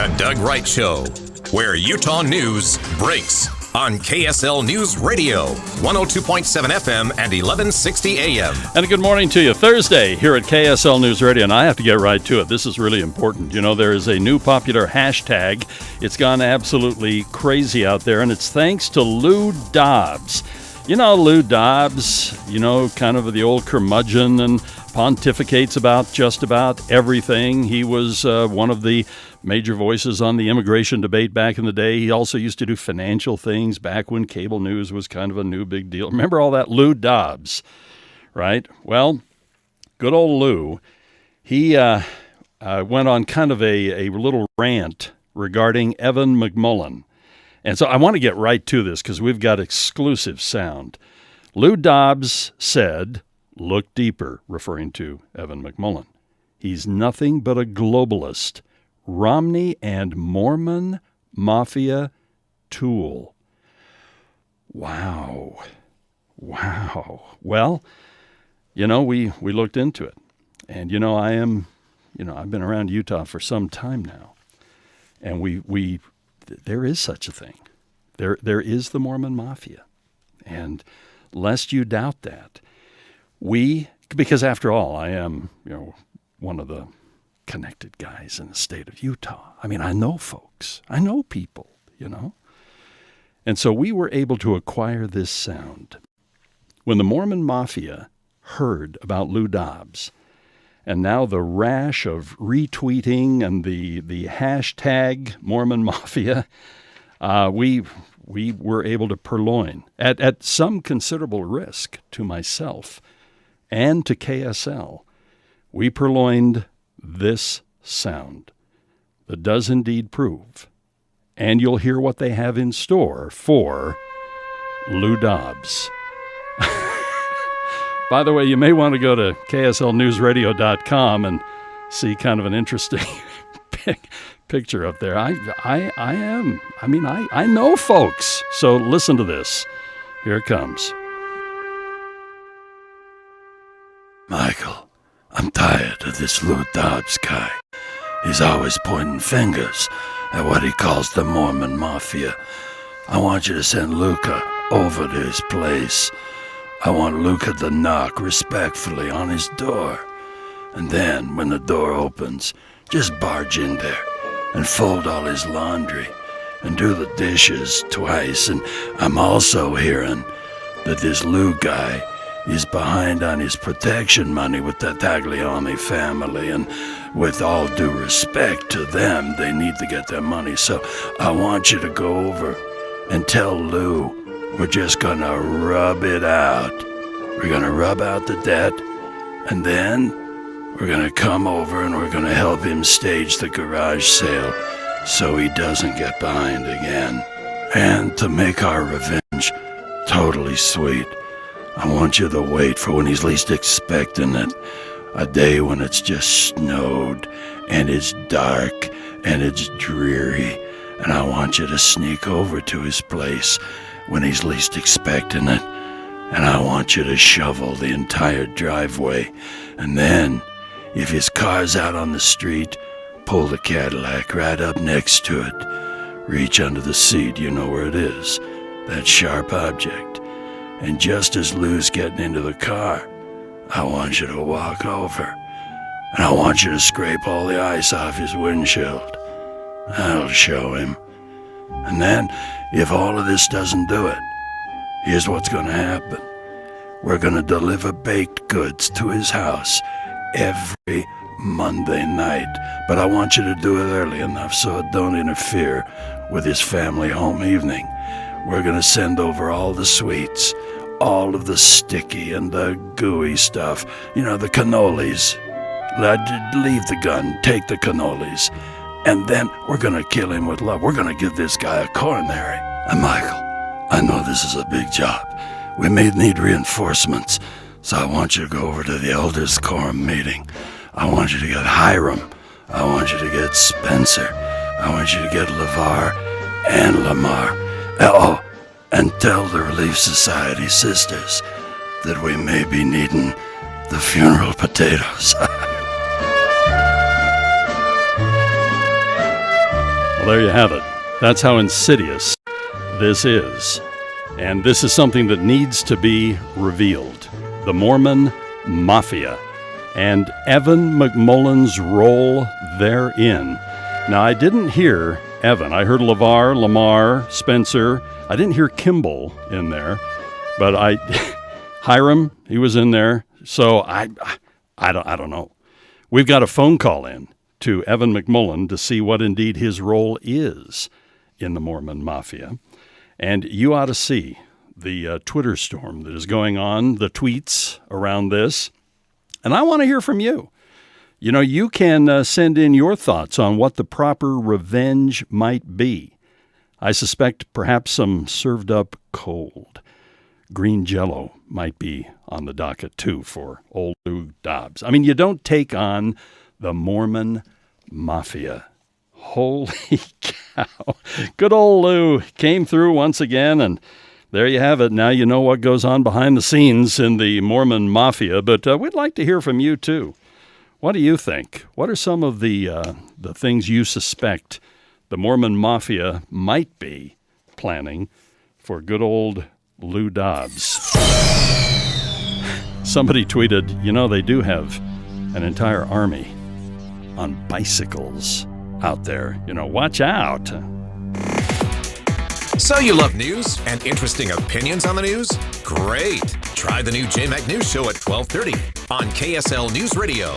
The Doug Wright Show, where Utah news breaks on KSL News Radio, 102.7 FM and 1160 AM. And a good morning to you. Thursday here at KSL News Radio, and I have to get right to it. This is really important. You know, there is a new popular hashtag. It's gone absolutely crazy out there, and it's thanks to Lou Dobbs. You know, Lou Dobbs, kind of the old curmudgeon and pontificates about just about everything. He was one of the major voices on the immigration debate back in the day. He also used to do financial things back when cable news was kind of a new big deal. Remember all that? Lou Dobbs, right? Well, good old Lou, he went on kind of a little rant regarding Evan McMullin. And so I want to get right to this because we've got exclusive sound. Lou Dobbs said, "Look deeper," referring to Evan McMullin. "He's nothing but a globalist, Romney and Mormon mafia tool." Wow. Well, we looked into it. And, I've been around Utah for some time now. And there is such a thing. There is the Mormon mafia. And lest you doubt that, because after all, I am, one of the connected guys in the state of Utah. I mean, I know folks. I know people, And so we were able to acquire this sound. When the Mormon mafia heard about Lou Dobbs, and now the rash of retweeting and the hashtag Mormon Mafia, we were able to purloin, at some considerable risk to myself and to KSL, we purloined this sound that does indeed prove, and you'll hear what they have in store for Lou Dobbs. By the way, you may want to go to KSLNewsRadio.com and see kind of an interesting picture up there. I know folks. So listen to this. Here it comes. Michael, I'm tired of this Lou Dobbs guy. He's always pointing fingers at what he calls the Mormon Mafia. I want you to send Luca over to his place. I want Luca to knock respectfully on his door. And then, when the door opens, just barge in there and fold all his laundry and do the dishes twice. And I'm also hearing that this Lou guy is behind on his protection money with the Tagliani family. And with all due respect to them, they need to get their money. So I want you to go over and tell Lou we're just gonna rub it out. We're gonna rub out the debt, and then we're gonna come over and we're gonna help him stage the garage sale so he doesn't get behind again. And to make our revenge totally sweet, I want you to wait for when he's least expecting it. A day when it's just snowed, and it's dark, and it's dreary, and I want you to sneak over to his place when he's least expecting it, and I want you to shovel the entire driveway, and then, if his car's out on the street, pull the Cadillac right up next to it. Reach under the seat, you know where it is, that sharp object, and just as Lou's getting into the car, I want you to walk over, and I want you to scrape all the ice off his windshield. That'll show him. And then, if all of this doesn't do it, here's what's going to happen. We're going to deliver baked goods to his house every Monday night. But I want you to do it early enough so it don't interfere with his family home evening. We're going to send over all the sweets, all of the sticky and the gooey stuff. The cannolis. Leave the gun, take the cannolis. And then we're going to kill him with love. We're going to give this guy a coronary. And Michael, I know this is a big job. We may need reinforcements. So I want you to go over to the Elders Quorum meeting. I want you to get Hiram. I want you to get Spencer. I want you to get LeVar and Lamar. Oh, and tell the Relief Society sisters that we may be needing the funeral potatoes. there you have it. That's how insidious this is. And this is something that needs to be revealed. The Mormon Mafia and Evan McMullen's role therein. Now, I didn't hear Evan. I heard LeVar, Lamar, Spencer. I didn't hear Kimball in there, but Hiram, he was in there. So I don't know. We've got a phone call in to Evan McMullen to see what indeed his role is in the Mormon Mafia. And you ought to see the Twitter storm that is going on, the tweets around this. And I want to hear from you. You know, you can send in your thoughts on what the proper revenge might be. I suspect perhaps some served up cold green Jell-O might be on the docket too for old Lou Dobbs. I mean, you don't take on the Mormon Mafia. Holy cow. Good old Lou came through once again, and there you have it. Now you know what goes on behind the scenes in the Mormon Mafia, but we'd like to hear from you too. What do you think? What are some of the things you suspect the Mormon Mafia might be planning for good old Lou Dobbs? Somebody tweeted, you know, they do have an entire army on bicycles out there. You know, watch out. So you love news and interesting opinions on the news? Great. Try the new JMAC News Show at 12:30 on KSL News Radio.